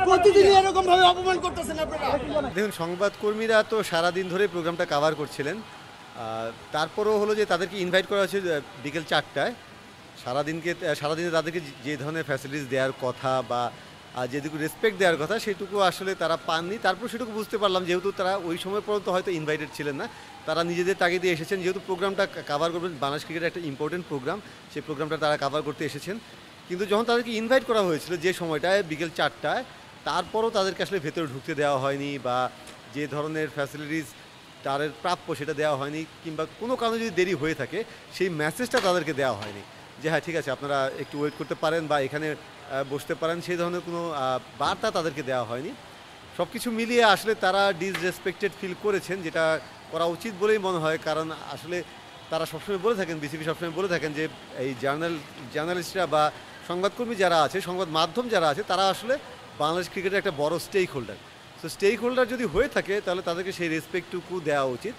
প্রতিদিনই এরকম ভাবে অপমান করতেছেন আপনারা। দেখুন, সংবাদকর্মীরা তো সারাদিন ধরে প্রোগ্রামটা কাভার করছিলেন। তারপরেও হলো যে তাদেরকে ইনভাইট করা হয়েছে বিকেল 4টায়। সারাদিনে তাদেরকে যে ধরনের ফ্যাসিলিটিস দেওয়ার কথা বা যেটুকু রেসপেক্ট দেওয়ার কথা সেটুকু আসলে তারা পাননি। তারপর সেটুকু বুঝতে পারলাম, যেহেতু তারা ওই সময় পর্যন্ত হয়তো ইনভাইটেড ছিলেন না, তারা নিজেদের তাগিদে এসেছেন, যেহেতু প্রোগ্রামটা কাভার করবেন, বাংলাদেশ ক্রিকেটের একটা ইম্পর্টেন্ট প্রোগ্রাম, সেই প্রোগ্রামটা তারা কাভার করতে এসেছেন। কিন্তু যখন তাদেরকে ইনভাইট করা হয়েছিল যে সময়টায় বিকেল 4টায়, তারপরও তাদেরকে আসলে ভেতরে ঢুকতে দেওয়া হয়নি বা যে ধরনের ফ্যাসিলিটিস তাদের প্রাপ্য সেটা দেওয়া হয়নি, কিংবা কোনো কারণে যদি দেরি হয়ে থাকে সেই মেসেজটা তাদেরকে দেওয়া হয়নি যে হ্যাঁ ঠিক আছে আপনারা একটু ওয়েট করতে পারেন বা এখানে বসতে পারেন, সেই ধরনের কোনো বার্তা তাদেরকে দেওয়া হয়নি। সব কিছু মিলিয়ে আসলে তারা ডিসরেসপেক্টেড ফিল করেছেন, যেটা করা উচিত বলেই মনে হয়। কারণ আসলে তারা সবসময় বলে থাকেন, বিসিবি সবসময় বলে থাকেন যে এই জার্নালিস্টরা বা সংবাদকর্মী যারা আছে, সংবাদ মাধ্যম যারা আছে, তারা আসলে বাংলাদেশ ক্রিকেটের একটা বড় stakeholder. So stakeholder যদি হয়ে থাকে তাহলে তাদেরকে সেই রেসপেক্টটুকু দেওয়া উচিত।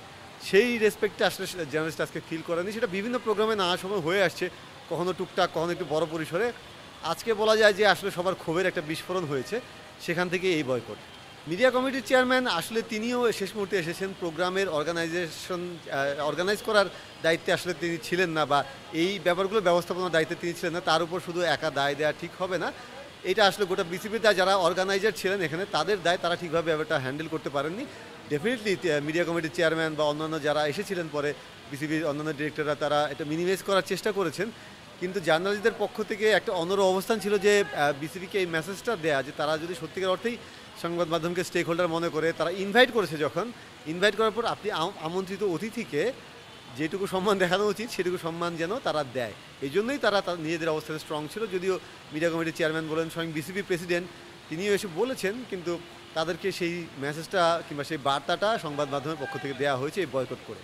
সেই রেসপেক্টটা আসলে জার্নালিস্ট আজকে ফিল করেনি। সেটা বিভিন্ন প্রোগ্রামে নেওয়ার সময় হয়ে আসছে, কখনো টুকটাক, কখনো একটু বড় পরিসরে। আজকে বলা যায় যে আসলে সবার ক্ষোভের একটা বিস্ফোরণ হয়েছে, সেখান থেকে এই বয়কট। মিডিয়া কমিটির চেয়ারম্যান আসলে তিনিও শেষ মুহূর্তে এসেছেন, প্রোগ্রামের অর্গানাইজ করার দায়িত্বে আসলে তিনি ছিলেন না, বা এই ব্যাপারগুলো ব্যবস্থাপনার দায়িত্বে তিনি ছিলেন না। তার উপর শুধু একা দায় দেওয়া ঠিক হবে না, এটা আসলে গোটা বিসিবির দায়। যারা অর্গানাইজার ছিলেন এখানে তাদের দায়, তারা ঠিকভাবে ব্যাপারটা হ্যান্ডেল করতে পারেননি। ডেফিনেটলি মিডিয়া কমিটির চেয়ারম্যান বা অন্যান্য যারা এসেছিলেন পরে, বিসিবির অন্যান্য ডিরেক্টররা, তারা এটা মিনিমাইজ করার চেষ্টা করেছেন। কিন্তু জার্নালিস্টদের পক্ষ থেকে একটা অনড় অবস্থান ছিল যে বিসিবিকে এই মেসেজটা দেয়া যে তারা যদি সত্যিকার অর্থেই সংবাদ মাধ্যমকে স্টেক হোল্ডার মনে করে, তারা ইনভাইট করেছে, যখন ইনভাইট করার পর আপনি আমন্ত্রিত অতিথিকে যেটুকু সম্মান দেখানো উচিত সেটুকু সম্মান যেন তারা দেয়। এই জন্যই তারা নিজেদের অবস্থানে স্ট্রং ছিল। যদিও মিডিয়া কমিটির চেয়ারম্যান বলেন, স্বয়ং বিসিবি প্রেসিডেন্ট তিনিও এসে বলেছেন, কিন্তু তাদেরকে সেই মেসেজটা কিংবা সেই বার্তাটা সংবাদ মাধ্যমের পক্ষ থেকে দেওয়া হয়েছে এই বয়কট করে।